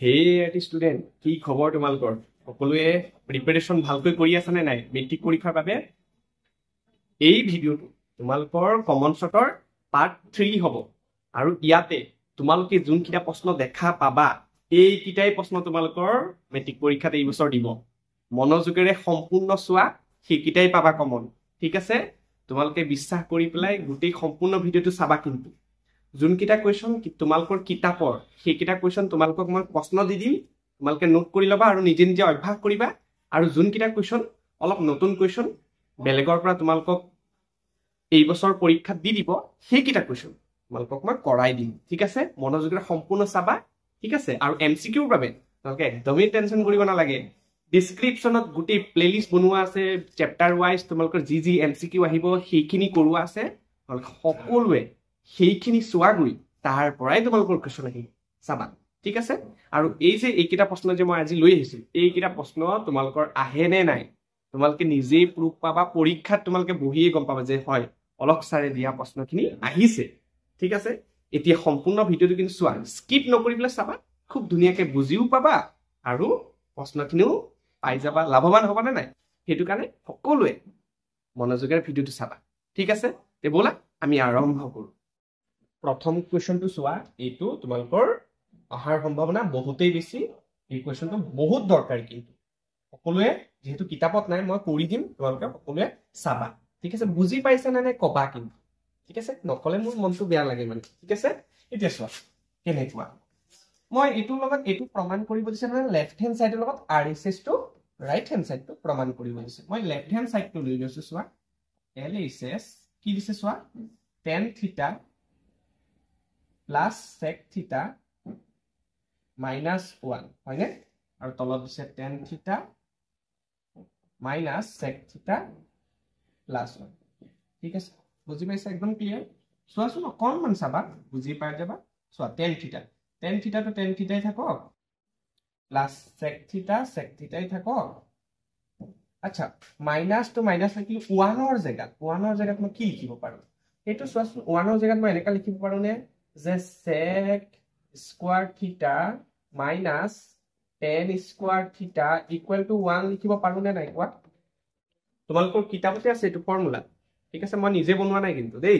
হে এটি ষ্টুডেণ্ট, কি খবৰ তোমালোকৰ? সকলোৱে প্ৰিপাৰেশ্যন ভালকৈ কৰি আছে নে নাই মেট্ৰিক পৰীক্ষাৰ বাবে? এই ভিডিঅ'টো তোমালোকৰ কমন শ্বটৰ পাৰ্ট 3 হ'ব। আৰু ইয়াতে তোমালোকে যোনকেইটা প্ৰশ্ন দেখা পাবা, এইকেইটাই প্ৰশ্ন তোমালোকৰ মেট্ৰিক পৰীক্ষাত এই বছৰ দিব। মনোযোগেৰে সম্পূৰ্ণ চোৱা, সেইকেইটাই পাবা কমন। ঠিক আছে? তোমালোকে বিশ্বাস কৰি পেলাই গোটেই সম্পূৰ্ণ ভিডিঅ'টো চাবা। কিন্তু যোনকেইটা কুৱেশ্যন তোমালোকৰ কিতাপৰ, সেইকেইটা কুৱেশ্যন তোমালোকক মই প্ৰশ্ন দি দিম, তোমালোকে নোট কৰি ল'বা আৰু নিজে নিজে অভ্যাস কৰিবা। আৰু যোনকেইটা কুৱেশ্যন অলপ নতুন কুৱেশ্যন, বেলেগৰ পৰা তোমালোকক এই বছৰ পৰীক্ষাত দি দিব, সেইকেইটা কুৱেশ্যন তোমালোকক মই কৰাই দিম। ঠিক আছে? মনোযোগেৰে সম্পূৰ্ণ চাবা। ঠিক আছে? আৰু MCQৰ বাবে তোমালোকে একদমেই টেনশ্যন কৰিব নালাগে। ডিছক্ৰিপশ্যনত গোটেই প্লেলিষ্ট বনোৱা আছে, চেপ্টাৰ ৱাইজ তোমালোকৰ যি যি MCQ আহিব সেইখিনি কৰোৱা আছে। তোমালোকে সকলোৱে সেইখিনি চোৱাগৈ, তাৰ পৰাই তোমালোকৰ কুৱেশ্যন আহিব, চাবা। ঠিক আছে? আৰু এইকেইটা প্ৰশ্ন যে মই আজি লৈ আহিছো, এইকেইটা প্ৰশ্ন তোমালোকৰ আহে নে নাই তোমালোকে নিজেই প্ৰুফ পাবা। পৰীক্ষাত তোমালোকে বহিয়ে গম পাবা যে হয়, অলক ছাৰে দিয়া প্ৰশ্নখিনি আহিছে। ঠিক আছে? এতিয়া সম্পূৰ্ণ ভিডিঅ'টো কিন্তু চোৱা, স্কিপ নকৰি পেলাই চাবা। খুব ধুনীয়াকে বুজিও পাবা আৰু প্ৰশ্নখিনিও পাই যাবা। লাভৱান হবা নে নাই, সেইটো কাৰণে সকলোৱে মনোযোগেৰে ভিডিঅ'টো চাবা। ঠিক আছে? তে ব'লা আমি আৰম্ভ কৰো। প্ৰথম কুৱেশ্যনটো চোৱা, এইটো তোমালোকৰ অহাৰ সম্ভাৱনা বহুতেই বেছি। এই কুৱেশ্যনটো বহুত দৰকাৰী, কিন্তু সকলোৱে যিহেতু কিতাপত নাই, মই কৰি দিম, তোমালোকে সকলোৱে চাবা। ঠিক আছে? বুজি পাইছা নে নাই কবা কিন্তু। ঠিক আছে? নকলে মোৰ মনটো বেয়া লাগে মানে। ঠিক আছে? এতিয়া চোৱা কেনেকুৱা। মই এইটোৰ লগত এইটো প্ৰমাণ কৰিব দিছে মানে লেফ্ট হেণ্ড চাইডৰ লগত RHS টো ৰাইট হেণ্ড চাইডটো প্ৰমাণ কৰিব দিছে। মই লেফ্ট হেণ্ড চাইডটো লৈ লৈছো। চোৱা LHS কি দিছে চোৱা, tan থিটা প্লাছ sec থিটা -1 হয়নে? আৰু তলত দিছে tan থিটা মাইনাছ sec থিটা +1। ঠিক আছে? বুজি পাইছা? একদম ক্লিয়াৰ? চোৱাচোন অকণমান চাবা, বুজি পাই যাবা। চোৱা tan থিটাটো tan থিটাই থাকক, প্লাছ sec থিটাই থাকক। আচ্ছা, মাইনাছ টু মাইনাছ লিখিলো 1ৰ জেগাত মই কি লিখিব পাৰো সেইটো চোৱাচোন। 1ৰ জেগাত মই এনেকা লিখিব পাৰো নে যে sec স্কোয়াৰ থিটা মাইনাছ tan স্কোয়াৰ থিটা ইকুৱেল টু 1 লিখিব পাৰো নে নাই কোৱা? তোমালোকৰ কিতাপতে আছে এইটো ফৰ্মুলা। ঠিক আছে? মই নিজে বনোৱা নাই কিন্তু দেই।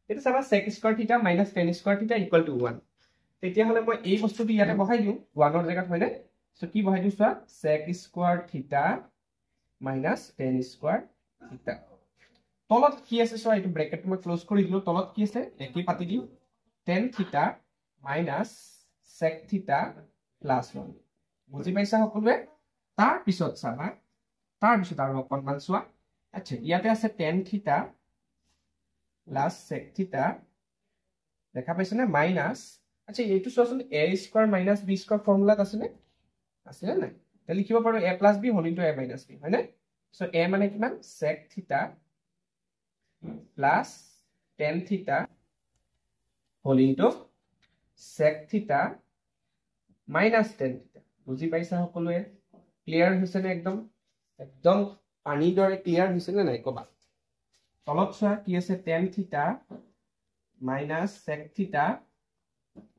এইটো চাবা, sec স্কোয়াৰ থিটা মাইনাছ tan স্কোয়াৰ থিটা ইকুৱেল টু 1। তেতিয়াহ'লে মই এই বস্তুটো ইয়াতে বহাই দিওঁ 1ৰ জেগাত, হয়নে? সো কি বহাই দিওঁ চোৱা, sec স্কোয়াৰ থিটা মাইনাছ tan স্কোয়াৰ থিটা। তলত কি আছে চোৱা, এইটো ব্ৰেকেটটো মই ক্লোজ কৰি দিলো। তলত কি আছে একেই পাতি দিওঁ, tan থিটা মাইনাছ sec থিটা +1। বুজি পাইছা সকলোৱে? তাৰ পিছত চাবা, তাৰ পিছত আৰু অকণমান চোৱা। আচ্ছা, ইয়াতে আছে tan থিটা প্লাছ sec থিটা, দেখা পাইছে নে? মাইনাছ, আচ্ছা এইটো চোৱাচোন a square minus b square ফৰ্মুলাত আছেনে? আছেনে নাই? তাহলে লিখিব পাৰো a plus b whole into a minus b, হয়নে? সো a মানে কিমান? sec theta plus tan theta whole into sec theta minus tan theta. বুজি পাইছা সকলোৱে? ক্লিয়াৰ হৈছে নে? একদম একদম পানীৰ দৰে ক্লিয়াৰ হৈছে নে নাই কবা? তলত চোৱা কি আছে, tan থিটা মাইনাছ sec থিটা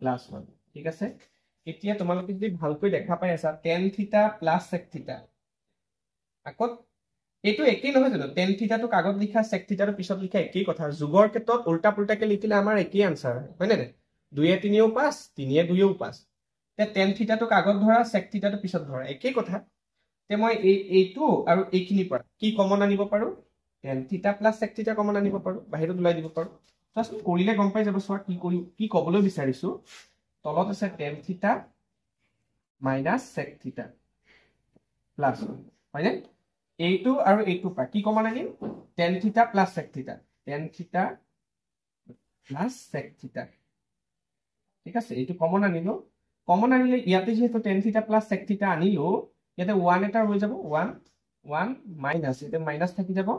+1। ঠিক আছে? এতিয়া তোমালোকে যদি ভালকৈ দেখা পাই আছা, tan থিটা প্লাছ sec থিটা, আকৌ এইটো একেই নহয় জানো? tan থিটাটো কাগজ লিখা, sec থিটাটো পিছত লিখা, একেই কথা। যোগৰ ক্ষেত্ৰত উল্টা পুল্টাকে লিখিলে আমাৰ একেই আনসাৰ হয়, হয়নে নাই? 2 × 3 = 5, 3 × 2 = 5। তে tan থিটাটো কাগজ ধৰা, sec থিটাটো পিছত ধৰা, একেই কথা। তে মই এইটো আৰু এইখিনিৰ পৰা কি কমন আনিব পাৰো? tan থিটা প্লাছ sec থিটা কমন আনিব পাৰো, বাহিৰত ওলাই দিব পাৰো। চোৱাচোন কৰিলে গম পাই যাব। চোৱা কি ক'বলৈ বিচাৰিছো। তলত আছে tan থিটা মাইনাছ sec থিটা +1, হয়নে? এইটো আৰু এইটো পৰা কি কমন আনিম? tan থিটা প্লাছ sec থিটা, tan থিটা প্লাছ sec থিটা। ঠিক আছে? এইটো কমন আনিলো। কমন আনিলে ইয়াতে যেহেতু tan থিটা প্লাছ sec থিটা আনিলো, ইয়াতে 1 এটা হৈ যাব, 1 মাইনাছ, ইয়াতে মাইনাছ থাকি যাব।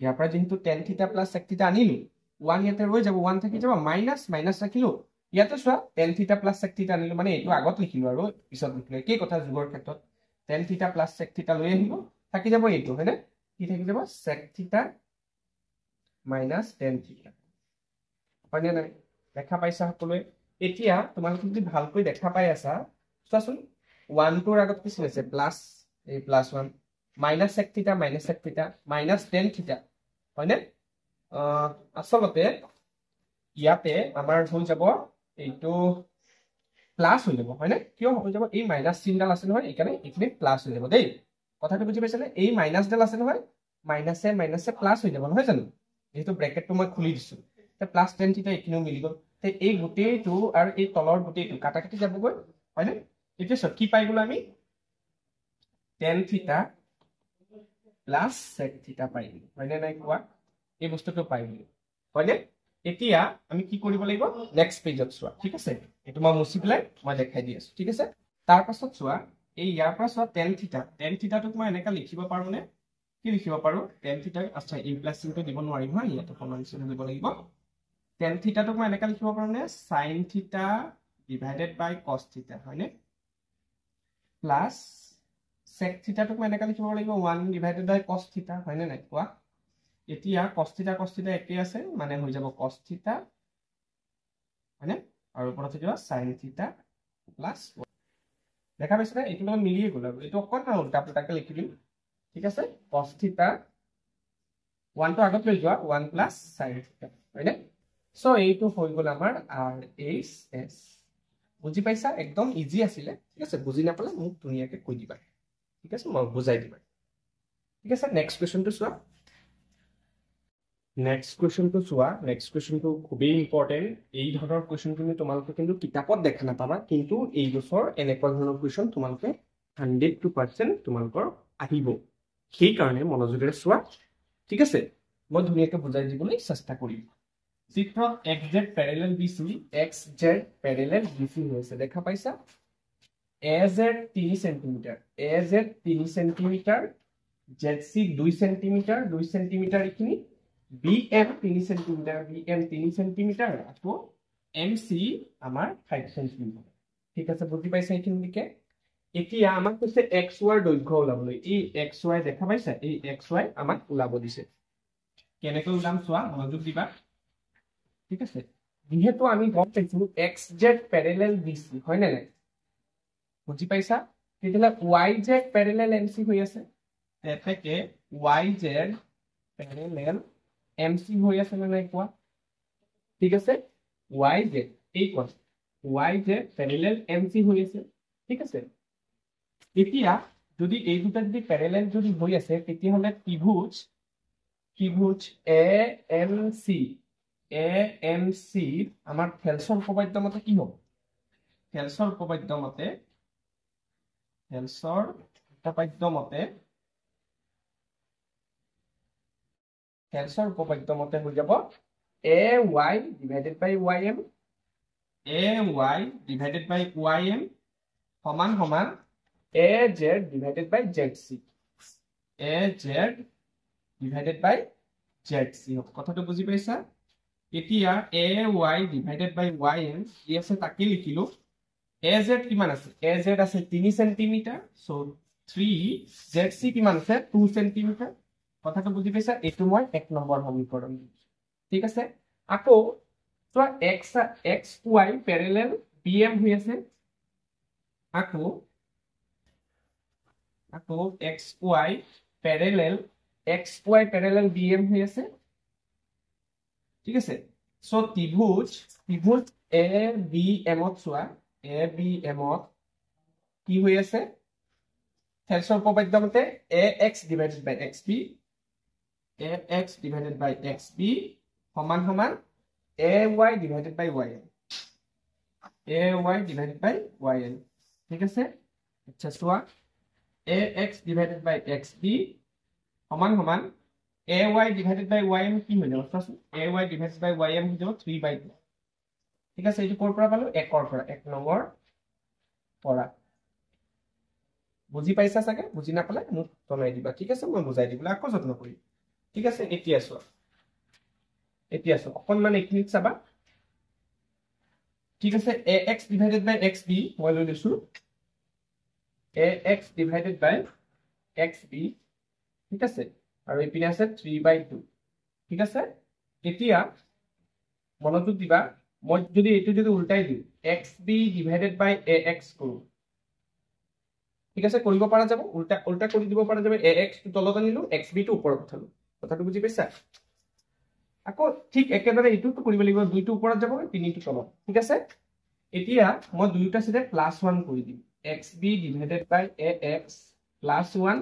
ইয়াৰ পৰা যেহেতু tan থিটা প্লাছ sec থিটা আনিলো, 1 ইয়াতে ৰৈ যাব, 1 থাকি যাব, মাইনাছ ৰাখিলো। ইয়াতে চোৱা tan থিটা প্লাছ sec থিটা আনিলো, মানে এইটো আগত লিখিলো আৰু পিছত লিখিলো, একেই কথা। যোগৰ ক্ষেত্ৰত tan থিটা প্লাছ sec থিটা লৈ আহিলো, থাকি যাব এইটো, হয়নে? কি থাকি যাব? sec থিটা মাইনাছ tan থিটা, হয়নে নাই? দেখা পাইছা সকলোৱে? এতিয়া তোমালোকে যদি ভালকৈ দেখা পাই আছা, চোৱাচোন 1 টোৰ আগত কি আছে প্লাস এই +1 মাইনাস sec থিটা মাইনাস tan থিটা হয়নে আসলতে ইয়াতে আমাৰ হৈ যাব এইটো প্লাস হৈ যাব হয়নে কিয় হৈ যাব এই মাইনাস চিনডাল আছে নহয় এইকাৰণে এইখিনি প্লাস হৈ যাব দেই কথাটো বুজি পাইছানে এই মাইনাস ডাল আছে নহয় মাইনাসে প্লাস হৈ যাব নহয় জানো যেহেতু ব্ৰেকেটটো মই খুলি দিছো তে প্লাস tan থিটা এইখিনিও মিলি গল তে এই গোটেইটো আৰু এই তলৰ গোটেইটো কাটাকাটি যাবগৈ হয়নে এতিয়া সব কি পাই গলো আমি tan থিটা প্লাস sec থিটা পাই গলো হয়নে নাই কোৱা এই বস্তুটো পাই গলো হয়নে এতিয়া আমি কি কৰিব লাগিব নেক্সট পেজত চোৱা ঠিক আছে এটো মই মুছি পেলাই মই দেখাই দি আছো ঠিক আছে তাৰ পাছত চোৱা এই ইয়াৰ পৰা চোৱা tan থিটাটোক মই এনেকা লিখিব পাৰো নে কি লিখিব পাৰো tan থিটা আচ্ছা ইমপ্লাস চিনটো দিব নোৱাৰিম হা ইয়াতে সমান চিন দিব লাগিব tan থিটাটোক মই এনেকা লিখিব পাৰো নে sin থিটা ডিভাইডেড বাই cos থিটা হয়নে প্লাস sec থিটাটোক মই এনেকা লিখিব লাগিব 1 ডিভাইডেড বাই cos থিটা হয়নে নাই কোৱা এতিয়া cos থিটা একেই আছে মানে হৈ যাব cos থিটা হয়নে আৰু ওপৰত থাকিব sin থিটা প্লাস দেখা পাইছে না এইটো লগত মিলিয়ে গ'ল আৰু এইটো অকণমান উল্টা পুল্টাকে লিখি দিম ঠিক আছে cos থিটা 1 টো আগত লৈ যোৱা 1 প্লাস sin থিটা হয়নে সো এইটো হৈ গ'ল আমাৰ RHS বুজি পাইছা একদম ইজি আছিল ঠিক আছে বুজি নাপালে মোক ধুনিয়াকে কৈ দিবা ঠিক আছে মই বুজাই দিম ঠিক আছে নেক্সট কোৱেশ্চনটো চোৱা নেক্সট কোৱেশ্চনটো খুবই ইম্পৰ্টেন্ট এই ধৰণৰ কোৱেশ্চন তুমি তোমালোকে কিন্তু কিতাপত দেখা নাপাবা কিন্তু এই বছৰ এনেকুৱা ধৰণৰ কোৱেশ্চন তোমালোকে 100% তোমালোকৰ আহিব সেই কাৰণে মনোযোগেৰে চোৱা ঠিক আছে মই ধুনিয়াকে বুজাই দিবলৈ চেষ্টা কৰিম চিত্ৰত xz প্যাৰেলেল bc xz প্যাৰেলেল bc হৈছে দেখা পাইছা az 3 cm az 3 cm zc 2 cm 2 cm এখিনি bm 3 cm bm 3 cm আকৌ mc আমাৰ 5 cm ঠিক আছে বুজি পাইছা এইখিনিকে এতিয়া আমাক কৈছে xy দৈৰ্ঘ্য ওলাবলৈ এই xy দেখা পাইছা এই xy আমাক ওলাব দিছে কেনেকৈ ওলাম চোৱা মনোযোগ দিবা ঠিক আছে যেহেতু আমি গম পাইছো xz প্যাৰেলেল bc হয় না নাই বুজি পাইছা তেতিয়ালে yz প্যাৰেলেল mc হৈ আছে তেতেকে yz প্যাৰেলেল mc হৈ আছে না নাই কোৱা ঠিক আছে yz এই কোৱা yz প্যাৰেলেল mc হৈ আছে ঠিক আছে এতিয়া যদি এই দুটা যদি প্যাৰেলেল যদি হৈ আছে তেতিয়াহলে ত্ৰিভুজ AMC আমাৰ ফেলছৰ উপপাদ্য মতে কি হ'ব ফেলছৰ উপপাদ্য মতে হৈ যাব AY divided by YM সমান সমান AZ divided by ZC AZ divided by ZC কথাটো বুজি পাইছা এতিয়া AY divided by YM কি আছে তাকে লিখিলো AZ কিমান আছে AZ আছে 3 cm সো 3 ZC কিমান আছে 2 cm কথাটো বুজি পাইছা এটো মই 1 নম্বৰ সমীকৰণ ঠিক আছে আকৌ তো XY প্যাৰেলেল BM হৈ আছে আকৌ XY প্যাৰেলেল BM হৈ আছে ঠিক আছে সো ত্ৰিভুজ ABM ত চোৱা ABM ত কি হৈ আছে ফেলছৰ উপপাদ্য মতে AX divided by XB সমান সমান AY divided by YN ঠিক আছে আচ্ছা চোৱা AX divided by XB সমান সমান AY divided by YM কি হৈ যাব চোৱাচোন AY divided by YM হৈ যাব 3/2 ঠিক আছে এইটো কৰ পৰা পালো 1 ৰ পৰা 1 নম্বৰ পৰা বুজি পাইছা চাগে বুজি নাপালে মোক জনাই দিবা ঠিক আছে মই বুজাই দিবলৈ আকৌ যত্ন কৰিম ঠিক আছে এতিয়া চোৱা অকণমান এইখিনিত চাবা ঠিক আছে AX divided by XB মই লৈ লৈছো AX divided by XB ঠিক আছে আৰু এইপিনে আছে 3/2 ঠিক আছে এতিয়া মনোযোগ দিবা মই যদি এইটো যদি উল্টাই দিও XB divided by AX কৰো ঠিক আছে কৰিব পৰা যাব উল্টা উল্টা কৰি দিব পৰা যাব ax টো তলত আনিলো xb টো ওপৰত উঠালো কথাটো বুজি পাইছা আকৌ ঠিক একেদৰে এইটোটো কৰিব লাগিব 2 টো ওপৰত যাব 3 টো তলত ঠিক আছে এতিয়া মই দুইটা সিধে +1 কৰি দিম xb divided by ax +1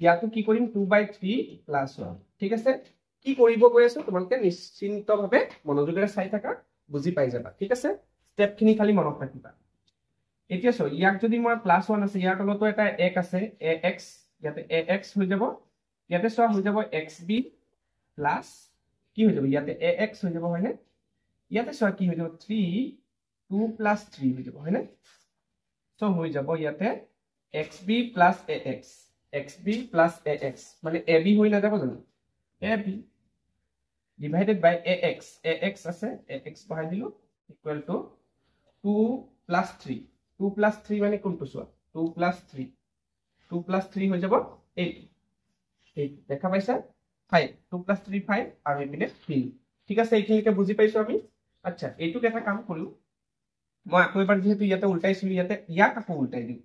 ইয়াতো কি কৰিম 2/3 +1 ঠিক আছে কি কৰিব গৈ আছো তোমালোকে নিশ্চিন্তভাৱে মনোযোগেৰে চাই থাকা বুজি পাই যাবা ঠিক আছে স্টেপ খিনি খালি মনত ৰাখিবা এতিয়া সো ইয়াক যদি মই +1 আছে ইয়াৰ তলতো এটা এক আছে ax ইয়াতে ax হৈ যাব ইয়াতে সো হৈ যাব xb প্লাস কি হৈ যাব ইয়াতে ax হৈ যাব হয়নে ইয়াতে সো কি হৈ যাব 3 2 + 3 হৈ যাব হয়নে সো হৈ যাব ইয়াতে xb + ax xb + ax মানে ab হৈ না যাব জানো ab divided by ax আছে ax বহাই দিলো ইকুয়াল টু 2 + 3 2 + 3 মানে কোনটো সোৱা 2 + 3 2 + 3 হৈ যাব 8 দেখা পাইছা 5 2 + 3 5 আৰু ইপিনে 3 ঠিক আছে এইখিনিকে বুজি পাইছো আমি আচ্ছা এইটোক এটা কাম কৰো মই আকৌ এবাৰ যেহেতু ইয়াতে উল্টাইছিলো ইয়াতে ইয়াক আকৌ উল্টাই দিম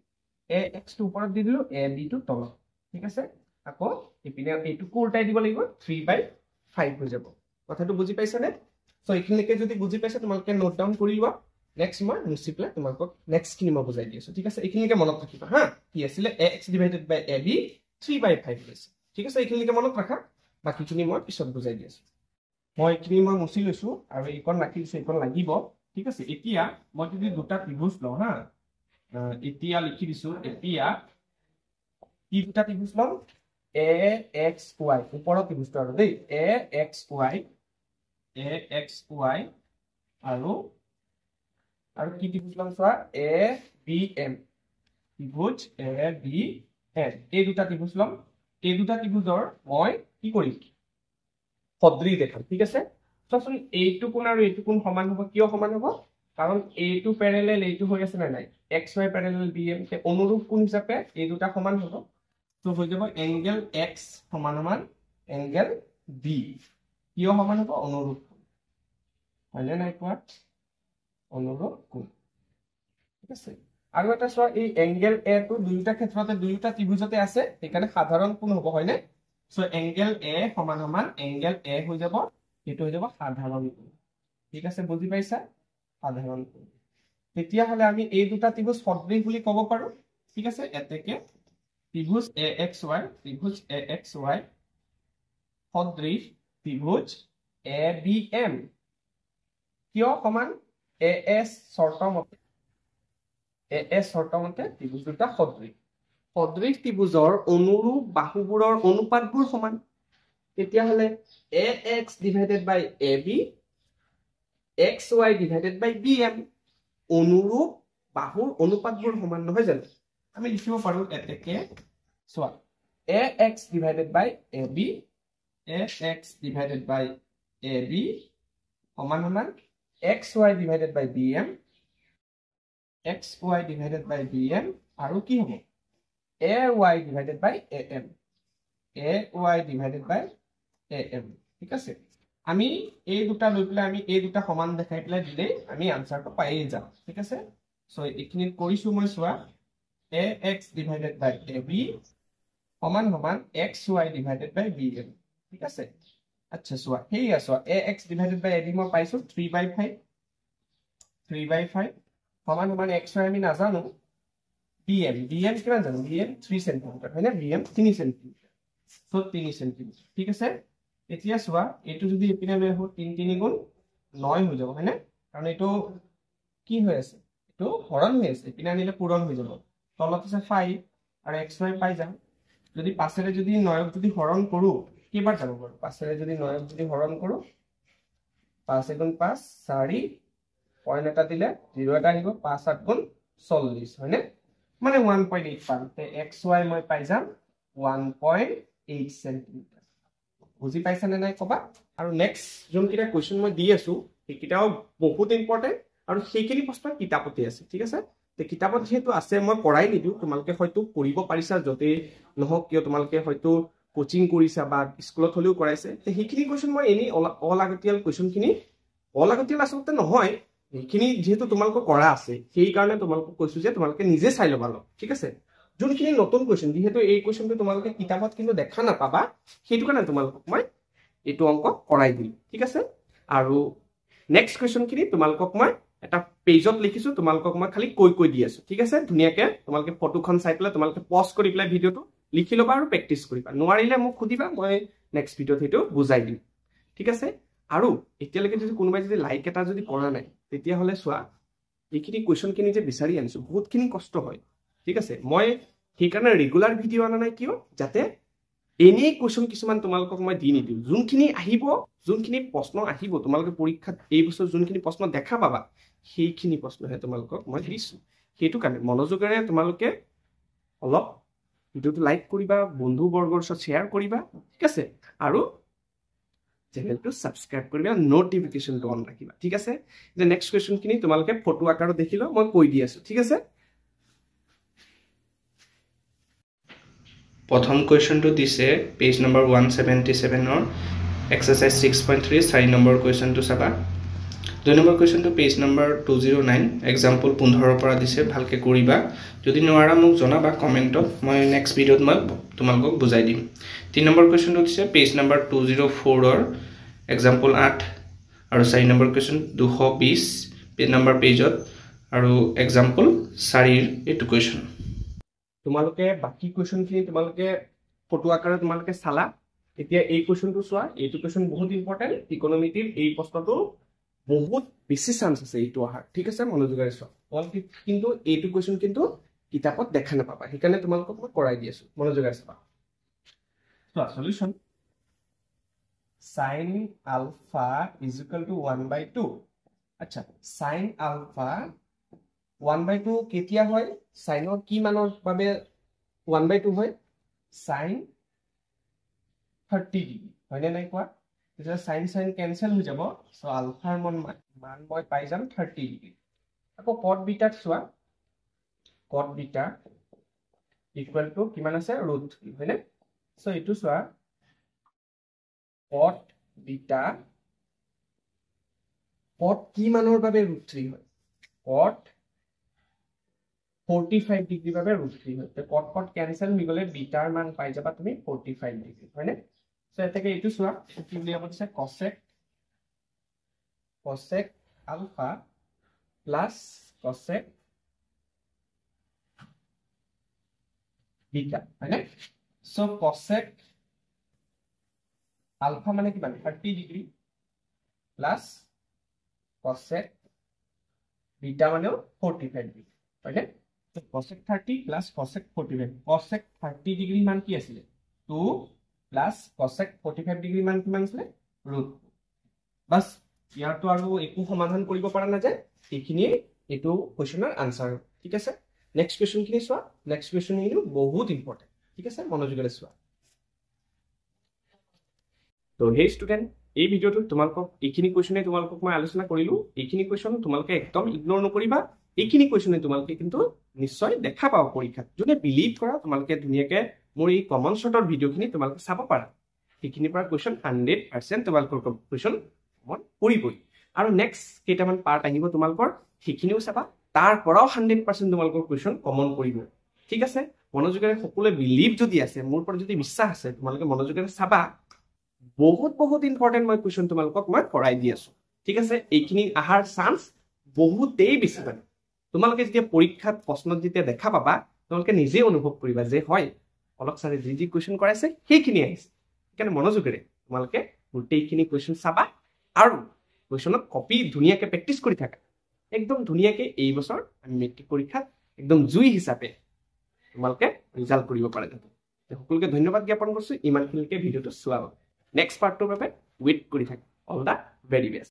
ax টো ওপৰত দি দিলো ab টো তলত ঠিক আছে আকৌ ইপিনে এইটোকো উল্টাই দিব লাগিব 3/5 হৈ যাব কথাটো বুজি পাইছা নে সো এইখিনিকে যদি বুজি পাইছা তোমালোকে নোট ডাউন কৰি লোৱা নেক্সট মই মুছিপ্লাই তোমালোকক নেক্সট খিনি মই বুজাই দি আছো ঠিক আছে এইখিনিকে মনত ৰাখিবা হা কি আছিল ax divided by ab 3/5 হৈছে ঠিক আছে এইখিনিকে মনত ৰাখা বাকিখিনি মই পিছত বুজাই দি আছো মই এইখিনি মই মুছি লৈছো আৰু এইকন ৰাখি দিছো এইকন লাগিব ঠিক আছে এতিয়া মই যদি দুটা ত্ৰিভুজ লওঁ হা এতিয়া লিখি দিছো এতিয়া কি দুটা ত্ৰিভুজ লম axy ওপৰত ত্ৰিভুজটো আৰু দেই axy আৰু কি ত্ৰিভুজ লম চোৱা abm ত্ৰিভুজ abm এই দুটা ত্ৰিভুজ লম এই দুটা ত্ৰিভুজৰ মই কি কৰিম সদৃশ দেখাম ঠিক আছে চোৱাচোন এইটো কোণ আৰু এইটো কোণ সমান হ'ব কিয় সমান হ'ব কাৰণ এইটো প্যাৰেলাল এইটো হৈ আছে না নাই xy প্যাৰেলাল bm তে অনুৰূপ কোণ হিচাপে এই দুটা সমান হ'ব তো হৈ যাব এংগেল x সমান এংগেল b কিয় সমান হ'ব অনুৰূপ হয়নে নাই কোৱা অনুৰূপ কোণ ঠিক আছে আৰু এটা চোৱা এই এংগেল a টো দুইটা ক্ষেত্ৰতে দুইটা ত্ৰিভুজতে আছে সেইকাৰণে সাধাৰণ কোণ হ'ব হয়নে সো এংগেল a সমান এংগেল a হৈ যাব এটো হৈ যাব সাধাৰণ কোণ ঠিক আছে বুজি পাইছা সাধাৰণ কোণ তেতিয়া হলে আমি এই দুটা ত্ৰিভুজ সদৃশ বুলি ক'ব পাৰো ঠিক আছে এতেকে ত্ৰিভুজ axy সদৃশ ত্ৰিভুজ abm কিয় সমান as শৰ্তমতে ত্ৰিভুজ দুটা সদৃশ ত্ৰিভুজৰ অনুৰূপ বাহুবোৰৰ অনুপাতবোৰ সমান তেতিয়া হলে ax divided by ab xy divided by bm অনুৰূপ বাহুৰ অনুপাতবোৰ সমান নহয় জানো আমি লিখিব পাৰো এতেকে চোৱা ax divided by ab সমান xy divided by bm xy divided by bm আৰু কি হ'ব ay divided by am ঠিক আছে আমি এই দুটা লৈ পেলাই আমি এই দুটা সমান দেখাই পেলাই দিলে আমি আনসাৰটো পাইয়ে যাম ঠিক আছে সো এইখিনি কৰিছো মই চোৱা ax divided by ab সমান xy divided by bm ঠিক আছে আচ্ছা চোৱা হেই চোৱা ax divided by ab মই পাইছো 3/5 সমান xy আমি নাজানো bm কিমান জানো bm 3 cm হয়নে bm 3 cm সো 3 cm ঠিক আছে এতিয়া চোৱা এটো যদি এপিনে লৈ আহো 3 3 গুণ 9 হৈ যাব হয়নে কাৰণ এটো কি হৈ আছে এটো হৰণ হৈ আছে এপিনে আনিলে পূৰণ হৈ যাব তলত আছে 5 আৰু xy পাই যাম যদি পাছেৰে যদি 9ক যদি হৰণ কৰো কিবাৰ যাব পাৰো পাছেৰে যদি 9ক যদি হৰণ কৰো 5 গুণ 5 4 পয়েন্ট এটা দিলে 0 এটা আহিব 5 8 গুণ 40 হয়নে মানে 1.8 পাম তে xy মই পাই যাম 1.8 cm বুজি পাইছা নে নাই কবা আৰু নেক্সট যোন কিটা কোৱেশ্চন মই দি আছো এইকিটাও বহুত ইম্পৰ্টেন্ট আৰু সেইখিনি প্ৰশ্ন কিতাপতে আছে ঠিক আছে তে কিতাপত যেহেতু আছে মই পঢ়াই নিদিও তোমালোকে হয়তো পঢ়িব পাৰিছা যতে নহক কিয় তোমালোকে হয়তো কোচিং কৰিছা বা স্কুলত হলেও কৰাইছে তে সেইখিনি কোৱেশ্চন মই এনি অলাগতিয়াল কোৱেশ্চন খিনি অলাগতিয়াল আসলতে নহয় এইখিনি যেহেতু তোমালোকক কৰা আছে সেই কাৰণে তোমালোকক কৈছো যে তোমালোকে নিজে চাই লবা ঠিক আছে যোনখিনি নতুন কুৱেশ্যন, যিহেতু এই কুৱেশ্যনটো তোমালোকে কিতাপত কিন্তু দেখা নাপাবা, সেইটো কাৰণে তোমালোকক মই এইটো অংক কৰাই দিম, ঠিক আছে। আৰু নেক্সট কুৱেশ্যনখিনি তোমালোকক মই এটা পেজত লিখিছো, তোমালোকক মই খালি কৈ দি আছো, ঠিক আছে। ধুনীয়াকে তোমালোকে ফটোখন চাই পেলাই তোমালোকে পজ কৰি পেলাই ভিডিঅ'টো লিখি ল'বা আৰু প্ৰেক্টিচ কৰিবা। নোৱাৰিলে মোক সুধিবা, মই নেক্সট ভিডিঅ'ত সেইটো বুজাই দিম, ঠিক আছে। আৰু এতিয়ালৈকে যদি কোনোবাই যদি লাইক এটা যদি কৰা নাই, তেতিয়াহ'লে চোৱা এইখিনি কুৱেশ্যনখিনি যে বিচাৰি আনিছো বহুতখিনি কষ্ট হয়, ঠিক আছে। মই সেইকাৰণে ৰেগুলাৰ ভিডিঅ' অনা নাই, কিয় যাতে এনেই কুৱেশ্যন কিছুমান তোমালোকক মই দি নিদিওঁ। যোনখিনি আহিব, যোনখিনি প্ৰশ্ন আহিব তোমালোকে পৰীক্ষাত এই বছৰ যোনখিনি প্ৰশ্ন দেখা পাবা, সেইখিনি প্ৰশ্নহে তোমালোকক মই দিছো। সেইটো কাৰণে মনোযোগেৰে তোমালোকে অলপ ভিডিঅ'টো লাইক কৰিবা, বন্ধুবৰ্গৰ ওচৰত শ্বেয়াৰ কৰিবা, ঠিক আছে। আৰু চেনেলটো ছাবস্ক্ৰাইব কৰিবা, নটিফিকেশ্যনটো অন ৰাখিবা, ঠিক আছে। যে নেক্সট কুৱেশ্যনখিনি তোমালোকে ফটো আকাৰত দেখি লওঁ, মই কৈ দি আছো, ঠিক আছে। প্ৰথম কুৱেশ্যনটো দিছে পেজ নম্বৰ 177ৰ এক্সাৰচাইজ 6.3 4 নম্বৰ কুৱেশ্যনটো চাবা। 2 নম্বৰ কুৱেশ্যনটো পেজ নম্বৰ 209 এক্সাম্পল 15ৰ পৰা দিছে, ভালকৈ কৰিবা। যদি নোৱাৰা মোক জনাবা কমেণ্টত, মই নেক্সট ভিডিঅ'ত মই তোমালোকক বুজাই দিম। 3 নম্বৰ কুৱেশ্যনটো দিছে পেজ নম্বৰ 204ৰ এক্সাম্পল 8 আৰু 4 নম্বৰ কুৱেশ্যন 220 নম্বৰ পেজত আৰু এক্সাম্পল 4ৰ এইটো কুৱেশ্যন। তোমালোকে বাকি কুৱেশ্যনখিনি তোমালোকে ফটো আকাৰে তোমালোকে চালা। এতিয়া এই কুৱেশ্যনটো চোৱা, এইটো কুৱেশ্যন বহুত ইম্পৰ্টেণ্ট। ইকনমিটিৰ এই প্ৰশ্নটো বহুত বেছি চান্স আছে এইটো অহাৰ, ঠিক আছে। মনোযোগেৰে চোৱা, তোমালোকে কিন্তু এইটো কুৱেশ্যন কিন্তু কিতাপত দেখা নাপাবা, সেইকাৰণে তোমালোকক মই কৰাই দি আছো, মনোযোগেৰে চাবা। চোৱা solution, sin alpha is equal to 1/2। আচ্ছা, sin alpha 1/2 কেতিয়া হয়? সাইনৰ কি মানৰ বাবে 1/2 হয়? sin 30 ডিগ্ৰী, হয়নে নাই কোৱা? তেতিয়া sin কেনসেল হৈ যাব, সো আলফাৰ মান মই পাই যাম 30 ডিগ্ৰী। আকৌ cot বিটাত চোৱা, cot বিটা ইকুৱেল টু কিমান আছে? √3, হয়নে? সো এইটো চোৱা, cot বিটা cot কি মানৰ বাবে √3 হয়? cot 45 ডিগ্ৰী বাবে √3 হয়। তো cot cot কেনসেল হৈ গলে বিটাৰ মান পাই যাবা তুমি 45 ডিগ্ৰী, হয়নে? সো এটাকে এইটো চোৱা, কি বুলি কৈছে? cosec alpha plus cosec beta, হয়নে? সো cosec আলফা মানে কিমান? 30 ডিগ্ৰী প্লাস cosec বিটা মানেও 45 ডিগ্ৰী, হয়নে? cosec 30 plus cosec 45, cosec 30 degree মান কি আছিল? 2 plus cosec 45 ডিগ্ৰী মান কিমান আছিল? √2। বাস ইয়াৰটো আৰু একো সমাধান কৰিব পৰা নাযায়, এইখিনি এইটো কোৱেশ্যনৰ আনসাৰ, ঠিক আছে। নেক্সট কোৱেশ্যনখিনি চোৱা, নেক্সট কোৱেশ্যন কিন্তু বহুত ইম্পৰ্টেণ্ট, ঠিক আছে। মনোযোগেৰে চোৱা। তো হেই ষ্টুডেণ্ট, এই ভিডিঅ'টো তোমালোকক এইখিনি কুৱেশ্যনে তোমালোকক মই আলোচনা কৰিলো। এইখিনি কুৱেশ্যন তোমালোকে একদম ইগনোৰ নকৰিবা, এইখিনি কুৱেশ্যনে তোমালোকে কিন্তু নিশ্চয় দেখা পাব পৰীক্ষাত। যোনে বিলিভ কৰা তোমালোকে ধুনীয়াকে মোৰ এই কমন শ্বৰ্টৰ ভিডিঅ'খিনি তোমালোকে চাব পাৰা। সেইখিনিৰ পৰা কুৱেশ্যন 100% তোমালোকৰ কুৱেশ্যন কমন পৰিবই। আৰু নেক্সট কেইটামান পাৰ্ট আহিব তোমালোকৰ, সেইখিনিও চাবা, তাৰ পৰাও 100% তোমালোকৰ কুৱেশ্যন কমন পৰিব, ঠিক আছে। মনোযোগেৰে সকলোৱে বিলিভ যদি আছে, মোৰ ওপৰত যদি বিশ্বাস আছে, তোমালোকে মনোযোগেৰে চাবা। বহুত ইম্পৰ্টেণ্ট মই কুৱেশ্যন তোমালোকক মই কৰাই দি আছো, ঠিক আছে। এইখিনি আহাৰ চান্স বহুতেই বেছি পায়। তোমালোকে যেতিয়া পৰীক্ষাত প্ৰশ্নত যেতিয়া দেখা পাবা, তোমালোকে নিজে অনুভৱ কৰিবা যে হয়, অলক ছাৰে যি কুৱেশ্যন কৰাইছে সেইখিনি আহিছে। সেইকাৰণে মনোযোগেৰে তোমালোকে গোটেইখিনি কুৱেশ্যন চাবা আৰু কুৱেশ্যনত কপি ধুনীয়াকে প্ৰেক্টিচ কৰি থাকা। একদম ধুনীয়াকে এই বছৰ আমি মেট্ৰিক পৰীক্ষাত একদম জুই হিচাপে তোমালোকে ৰিজাল্ট কৰিব পাৰে। সকলোকে ধন্যবাদ জ্ঞাপন কৰিছো ইমানখিনিকে ভিডিঅ'টো চোৱাৰ বাবে। নেক্সট পাৰ্টটোৰ বাবে ৱেইট কৰি থাকা। All the very best.